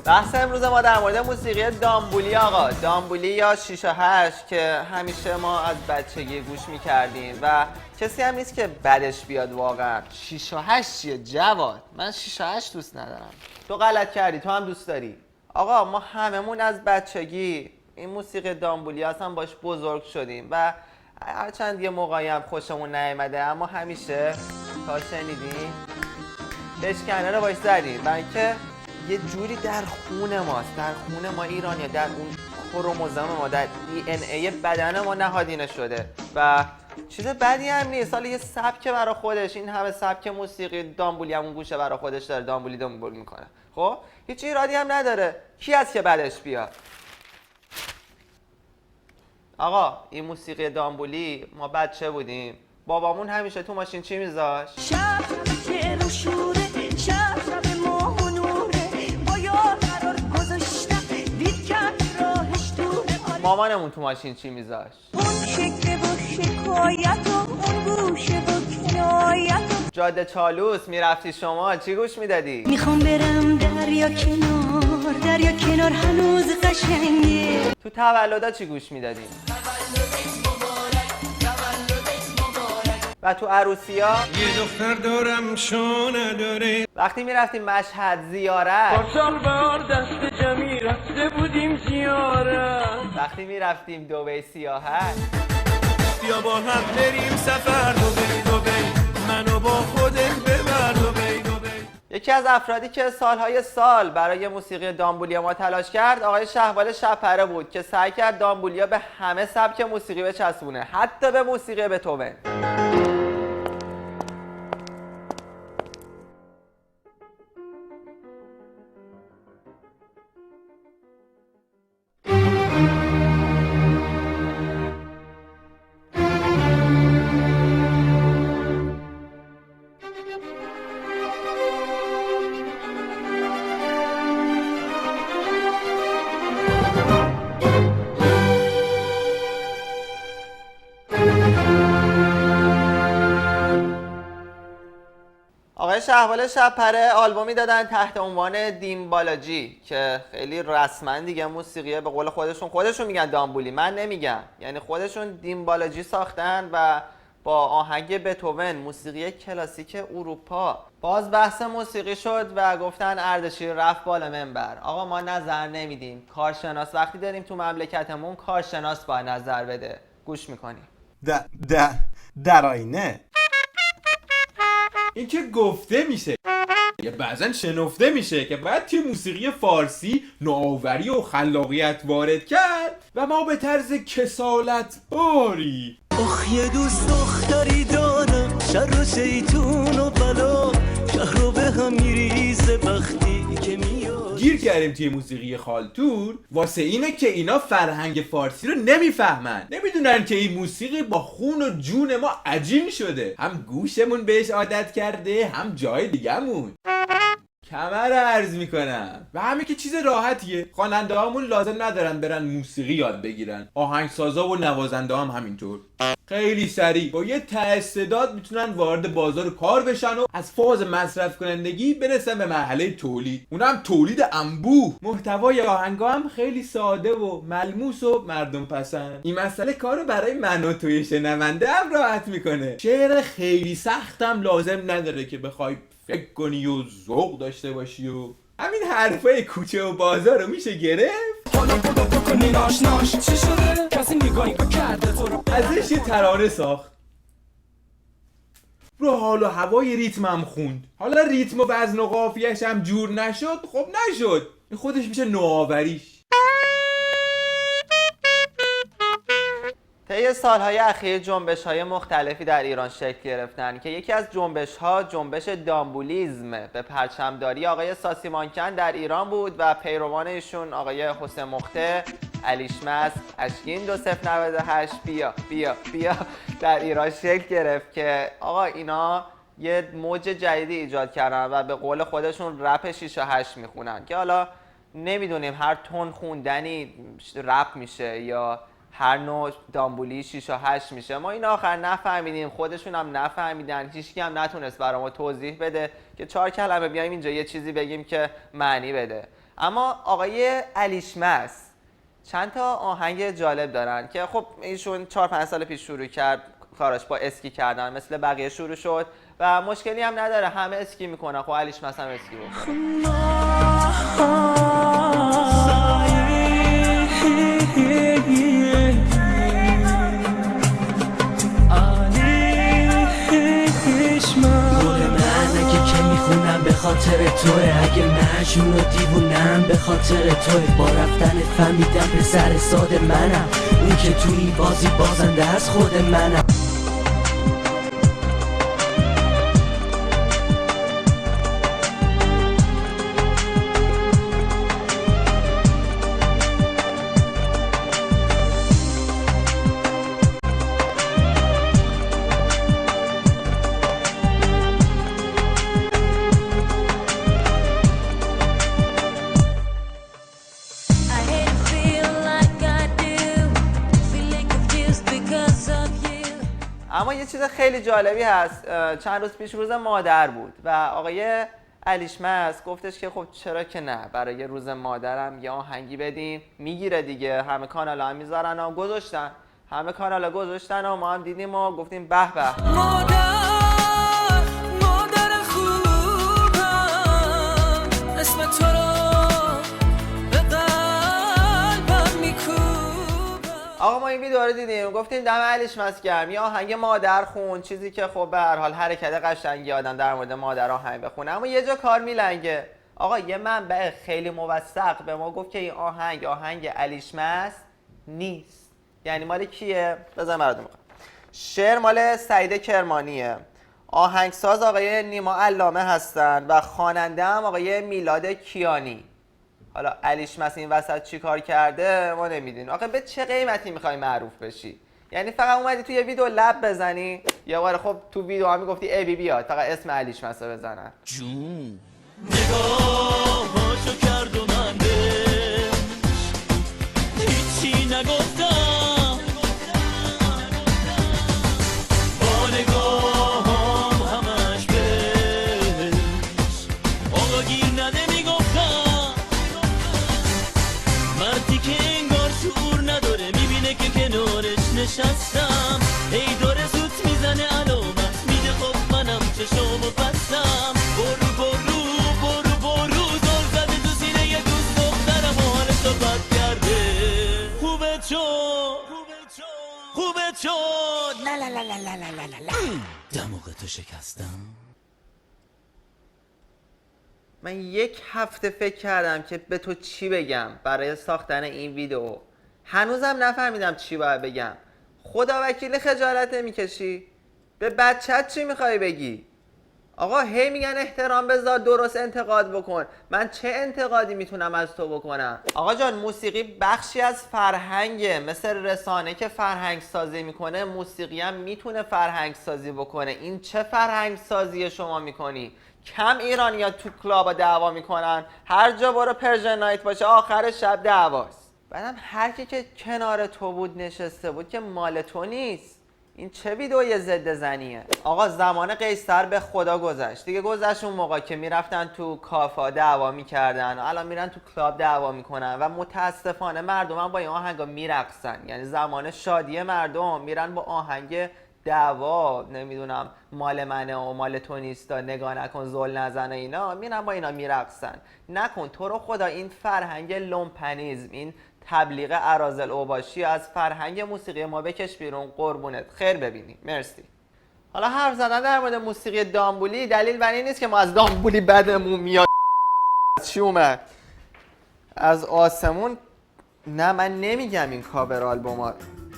بحث امروز ما در مورد موسیقی دامبولی آقا، دامبولی یا 6 و 8 که همیشه ما از بچگی گوش میکردیم و کسی هم نیست که بدش بیاد واقعا. 6 و 8 چیه جواد؟ من 6 و 8 دوست ندارم. تو غلط کردی، تو هم دوست داری. آقا ما هممون از بچگی این موسیقی دامبولی اصلا باش بزرگ شدیم و هرچند یه موقعی هم خوشمون نیامده اما همیشه تا شنیدیم بشکنه رو باش زدیم و اینکه یه جوری در خون ماست، در خون ما ایرانیا، در اون کروموزوم ما، در DNA بدن ما نهادینه شده و چیز بدی هم نیست. حالا یه سبک برای خودش، این همه سبک موسیقی دامبولی همون گوشه برای خودش داره دامبولی میکنه، خب هیچ ایرادی هم نداره. کی هست که بدش بیاد؟ آقا این موسیقی دامبولی ما بچه بودیم بابامون همیشه تو ماشین چی میذاشت؟ شب که رو شوره، شب ماه و نوره، با یار قرار گذاشتم دید کرد راهش دوره. مامانمون تو ماشین چی میذاشت؟ اون شکل و شکایت و اون گوشه و کنایت و جاده چالوس میرفتی شما چی گوش میدادی؟ میخوام برم دریا کنار هنوز قشنگه. تو تولدا چی گوش میدادی؟ و تو عروسیا یه دختر دارم شو نداره. وقتی میرفتیم مشهد زیارت، پارسال بار دست جمعی رفته بودیم زیارت. وقتی میرفتیم دبی سیاحت، بیا با هم بریم سفر دبی منو با خودت ببر دبی. یکی از افرادی که سالهای سال برای موسیقی دامبولیا ما تلاش کرد آقای شهبال شب‌پره بود که سعی کرد دامبولیا به همه سبک موسیقی بچسبونه، حتی به موسیقی بتوون. آقای شهبال شب‌پره آلبومی دادن تحت عنوان دیمبالاجی که خیلی رسما دیگه موسیقی به قول خودشون میگن دامبولی، من نمیگم، یعنی خودشون دیمبالاجی ساختن و با آهنگ بتوون، موسیقی کلاسیک اروپا. باز بحث موسیقی شد و گفتن اردشیر رفت بالا منبر. آقا ما نظر نمیدیم، کارشناس وقتی داریم تو مملکتمون کارشناس باید نظر بده. گوش میکنیم. در آینه این که گفته میشه یا بعضا شنفته میشه که باید توی موسیقی فارسی نوآوری و خلاقیت وارد کرد و ما به طرز کسالت باری آخ یه دوست دختری دارم، شر و شیطون و بلا شهر رو به هم میریزه وقتی که میاد. گیر کردیم توی موسیقی خالتور واسه اینه که اینا فرهنگ فارسی رو نمیفهمن، نمیدونن که این موسیقی با خون و جون ما عجین شده، هم گوشمون بهش عادت کرده هم جای دیگه‌مون. کمر عرض میکنم و همه که چیز راحتیه، خواننده هامون لازم ندارن برن موسیقی یاد بگیرن، آهنگسازا و نوازنده هم همینطور. خیلی سریع با یه استعداد میتونن وارد بازار کار بشن و از فاز مصرف کنندگی برسن به مرحله تولید، اونم تولید انبوه. محتوای آهنگا هم خیلی ساده و ملموس و مردم پسند. این مسئله کارو برای من و توی شنونده هم راحت میکنه. شعر خیلی سختم لازم نداره که بخوای فکر کنی و ذوق داشته باشی و همین حرفای کوچه و بازار رو میشه گرفت. حالا خدا بکنی ناش چی شده؟ کسی نگاهی کرده تو رو ازش یه ترانه ساخت، رو حال و هوای ریتمم خوند. حالا ریتم و وزن و قافیه‌اش هم جور نشد، خب نشد، این خودش میشه نوآوریش. طی سالهای اخیر جنبش‌های مختلفی در ایران شکل گرفتن که یکی از جنبش‌ها جنبش دامبولیزم به پرچمداری آقای ساسی مانکن در ایران بود و پیروان ایشون آقای حسین مخته، علیشمس، اشکین 2098 بیا در ایران شکل گرفت که آقا اینا یه موج جدیدی ایجاد کردن و به قول خودشون رپ 6 و 8 میخونن که حالا نمیدونیم هر تون خوندنی رپ میشه یا هر نوع دامبولی 6 و 8 میشه. ما این آخر نفهمیدیم، خودشون هم نفهمیدن، هیچکی هم نتونست برای ما توضیح بده که 4 کلمه بیایم اینجا یه چیزی بگیم که معنی بده. اما آقای علیشمس چند تا آهنگ جالب دارن که خب ایشون 4-5 سال پیش شروع کرد کاراش با اسکی کردن، مثل بقیه شروع شد و مشکلی هم نداره، همه اسکی میکنن. خب علیشمس هم اسکی بکنه. میخونم به خاطر توه، اگه مجنون و دیوونم به خاطر توه. با رفتن فهمیدم پسر ساده منم، اون که تو این بازی بازنده از خود منم. اما یه چیز خیلی جالبی هست. چند روز پیش روز مادر بود و آقای علیشمس گفتش که خب چرا که نه، برای روز مادرم یه آهنگی بدیم، میگیره دیگه. همه کانال هم میذارن و گذاشتن، همه کانال ها گذاشتن و ما هم دیدیم و گفتیم به به. مادر خوبم، اسم تو رو به قلبم میکوبم. آقا ما این ویدیو رو دیدیم، گفتیم دم علیشمس گرم، یه آهنگ مادر خون، چیزی که خب به هر حال حرکت قشنگی آدم در مورد مادر آهنگ بخونه. اما یه جا کار میلنگه. آقا یه منبع خیلی موثق به ما گفت که این آهنگ علیشمس نیست. یعنی مال کیه؟ بذار براتون میگم. شعر مال سعید کرمانیه، آهنگساز آقای نیما علامه هستن و خواننده هم آقای میلاد کیانی. حالا علیشمس این وسط چی کار کرده ما نمیدونیم. آخه به چه قیمتی میخوای معروف بشی؟ یعنی فقط اومدی توی ویدیو لب بزنی؟ یا باره خب تو ویدیو هم میگفتی ای بی بیاد فقط اسم علیشمس رو بزنن. جون نگاهاشو کرد و من بهش هیچی نگفتم، با نگاهم همش بهش آقا گیر نده میگفتم. مردی که انگار شعور نداره میبینه که کنارش نشستم، ای داره زود میزنه علامت میده خب منم چشامو بستم. برو برو برو برو دور زده تو سینه یه دوست دخترم و حالشو بد کرده. خوبه شد خوبه شد لا لا لا لا لا لا لا لا دماغ تو شکستم. من 1 هفته فکر کردم که به تو چی بگم برای ساختن این ویدیو، هنوزم نفهمیدم چی باید بگم. خدا وکیل خجالت میکشی؟ به بچت چی میخوای بگی؟ آقا هی میگن احترام بذار، درست انتقاد بکن. من چه انتقادی میتونم از تو بکنم؟ آقا جان موسیقی بخشی از فرهنگه، مثل رسانه که فرهنگ سازی میکنه، موسیقی هم میتونه فرهنگ سازی بکنه. این چه فرهنگ سازی شما میکنی؟ کم ایرانی‌ها تو کلابا دعوا میکنن، هر جا برو پرژن نایت باشه آخر شب دعواست. بعدم هر کی که کنار تو بود نشسته بود که مال تو نیست. این چه ویدئوی ضد زنیه؟ آقا زمان قیصر به خدا گذشت دیگه. گذشت اون موقع که میرفتن تو کافا دعوا میکردن، الان میرن تو کلاب دعوا میکنن و متاسفانه مردم هم با این آهنگا میرقصن. یعنی زمان شادی مردم میرن با آهنگ دعوا، نمیدونم مال منه و مال تو نیستا، نگاه نکن زل نزن، اینا میرن با اینا میرقصن. نکن تو رو خدا این فرهنگ لومپنیزم، این تبلیغ اراذل اوباشی از فرهنگ موسیقی ما بکش بیرون. قربونت خیر ببینی. مرسی. حالا حرف زدن در مورد موسیقی دامبولی دلیل بر این نیست که ما از دامبولی بدمون میاد. چی اومد از آسمون؟ نه من نمیگم این کاور آلبوما،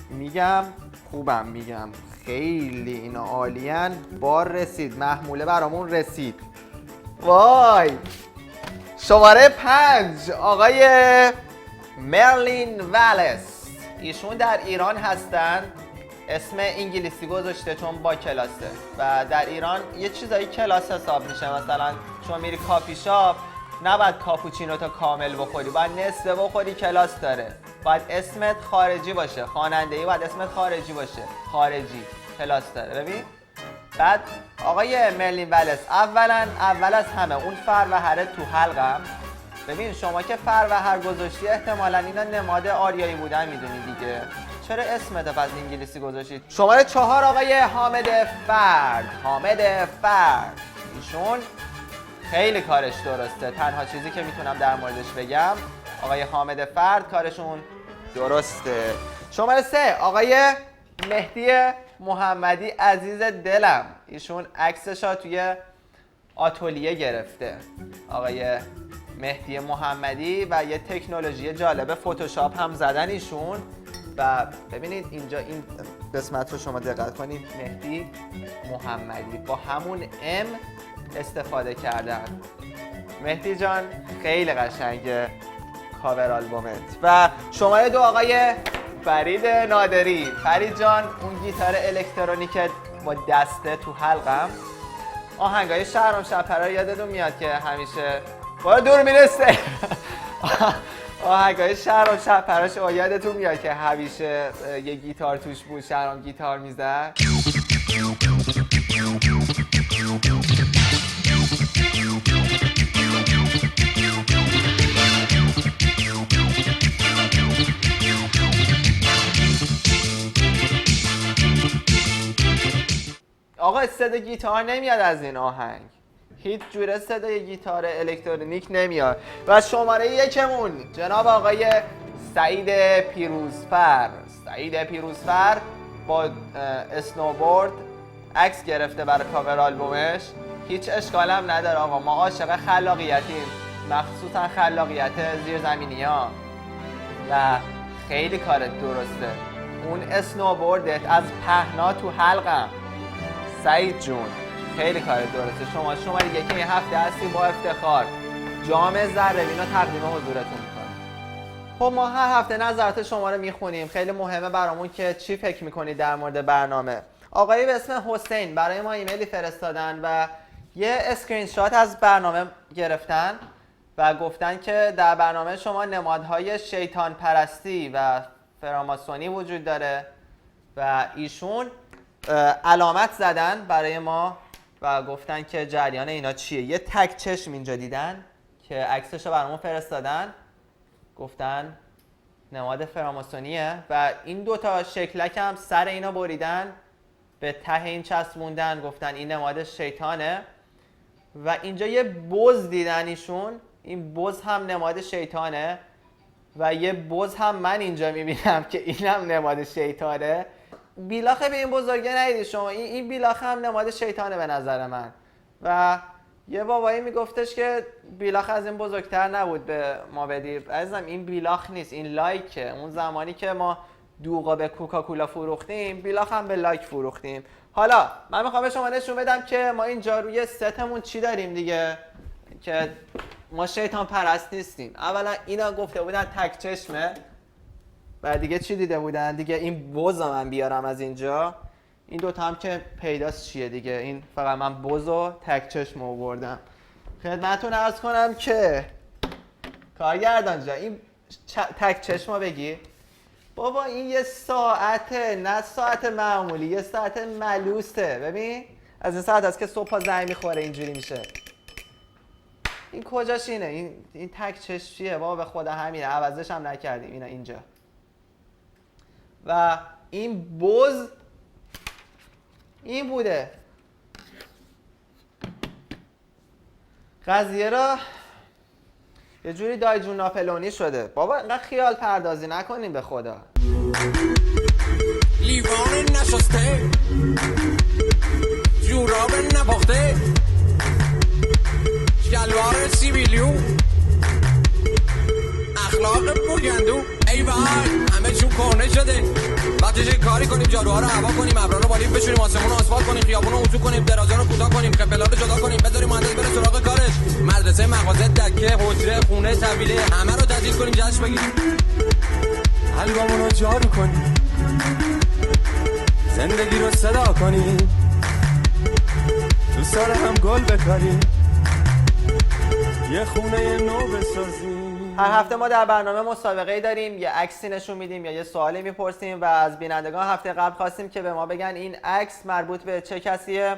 میگم خوبم، میگم خیلی اینا عالین. بار رسید، محموله برامون رسید. وای شماره 5 آقای مرلین والس. ایشون در ایران هستن، اسم انگلیسی گذاشته چون با کلاسه و در ایران یه چیزایی کلاس حساب میشه. مثلا شما میری کافی شاپ نباید کاپوچینو تا کامل بخوری، باید نصفه بخوری، کلاس داره. باید اسمت خارجی باشه، خواننده‌ای باید اسمت خارجی باشه، خارجی کلاس داره. ببین بعد آقای مرلین ولس اول از همه اون فروهره تو حلقم. ببین شما که فروهر گذاشتی احتمالاً اینا نماد آریایی بودن میدونی دیگه، چرا اسمت پس انگلیسی گذاشتید؟ شماره 4 آقای حامد فرد ایشون خیلی کارش درسته، تنها چیزی که میتونم در موردش بگم آقای حامد فرد کارشون درسته. شماره 3 آقای مهدی محمدی عزیز دلم، ایشون عکسشو توی آتلیه گرفته آقای مهدی محمدی و یه تکنولوژی جالب فتوشاپ هم زدن ایشون. و ببینید اینجا این قسمت رو شما دقت کنید، مهدی محمدی با همون ام استفاده کردن. مهدی جان خیلی قشنگه کاور آلبومت. و شماره 2 آقای فرید نادری. فرید جان اون گیتار الکترونیک با دسته تو حلقم، آهنگای شهرام شب‌پرست یادتون میاد که همیشه با دور میرسه آهنگای شهرام شب‌پرست یادتون میاد که همیشه یه گیتار توش بود، شهرام گیتار میزد. آقا صدای گیتار نمیاد از این آهنگ، هیچ جوره صدای گیتار الکترونیک نمیاد. و شماره 1 جناب آقای سعید پیروزفر با اسنوبورد عکس گرفته برای کاور آلبومش. هیچ اشکال هم نداره آقا، ما عاشق خلاقیتیم، مخصوصا خلاقیت زیرزمینی‌ها و خیلی کارت درسته. اون اسنوبوردت از پهنا تو حلقم سعید جون، خیلی کار درسته. شما شماره 1 این هفته هستی، با افتخار جام زربین رو تقدیم حضورتون میکنم. خب ما هر هفته نظرات شما رو میخونیم، خیلی مهمه برامون که چی فکر میکنید در مورد برنامه. آقایی به اسم حسین برای ما ایمیلی فرستادن و یه اسکرین شات از برنامه گرفتن و گفتن که در برنامه شما نمادهای شیطان پرستی و فراماسونی وجود داره و ایشون علامت زدن برای ما و گفتن که جریان اینا چیه. یه تک چشم اینجا دیدن که عکسش رو برامون فرستادن، گفتن نماد فراماسونیه و این دوتا شکلک هم سر اینا بریدن به ته این چسبوندن، گفتن این نماد شیطانه. و اینجا یه بز دیدن ایشون، این بز هم نماد شیطانه و یه بز هم من اینجا میبینم که اینم نماد شیطانه. بیلاخه به این بزرگه ندیدی شما، این بیلاخه هم نماد شیطانه به نظر من. و یه بابایی میگفتش که بیلاخ از این بزرگتر نبود به ما بدی. عزیزم این بیلاخ نیست، این لایکه. اون زمانی که ما دوغا به کوکاکولا فروختیم، بیلاخ هم به لایک فروختیم. حالا من میخوام به شما نشون بدم که ما اینجا روی ستمون چی داریم دیگه، که ما شیطان پرست نیستیم. اولا اینا گفته بودن تک چشمه، بعد دیگه چی دیده بودن دیگه؟ این بز من بیارم از اینجا، این دوتا هم که پیداست چیه دیگه. این فقط من بز و تک چشم آوردم خدمتتون عرض کنم که کارگردان جا این تک چشمو بگی بابا، این یه ساعته، نه ساعت معمولی، یه ساعت ملوسه. ببین از این ساعت هست که صبح زنگ میخوره اینجوری میشه. این کجاش اینه؟ این تک چشم چیه بابا؟ به خدا همینه، عوضش هم نکردیم. اینا اینجا و این بز این بوده. قضیه را یه جوری دایجون ناپلونی شده. بابا اینقدر خیال پردازی نکنیم به خدا. لیوان نشسته، جوراب نباخته، شلوار سیبیلیون، اخلاق بوگندو. ای وای همه چون کهنه شده. وقتی چه کاری کنیم، جاروها رو هوا کنیم، ابرا رو بالیم بشوریم، آسمون رو آسفالت کنیم، خیابون رو اتو کنیم، درازا رو کوتاه کنیم، خپلا رو جدا کنیم، بذاریم مهندس بره سراغ کارش. مدرسه، مغازه، دکه، حجره، خونه، طویله، همه رو تعطیل کنیم، جشن بگیریم، قلبمون رو جارو کنیم، زندگی رو صدا کنیم، تو سر هم گل بکاریم، یه خونه نو بسازیم. هر هفته ما در برنامه مسابقه داریم، یه عکسی نشون میدیم یا یه سوالی میپرسیم و از بینندگان هفته قبل خواستیم که به ما بگن این عکس مربوط به چه کسیه.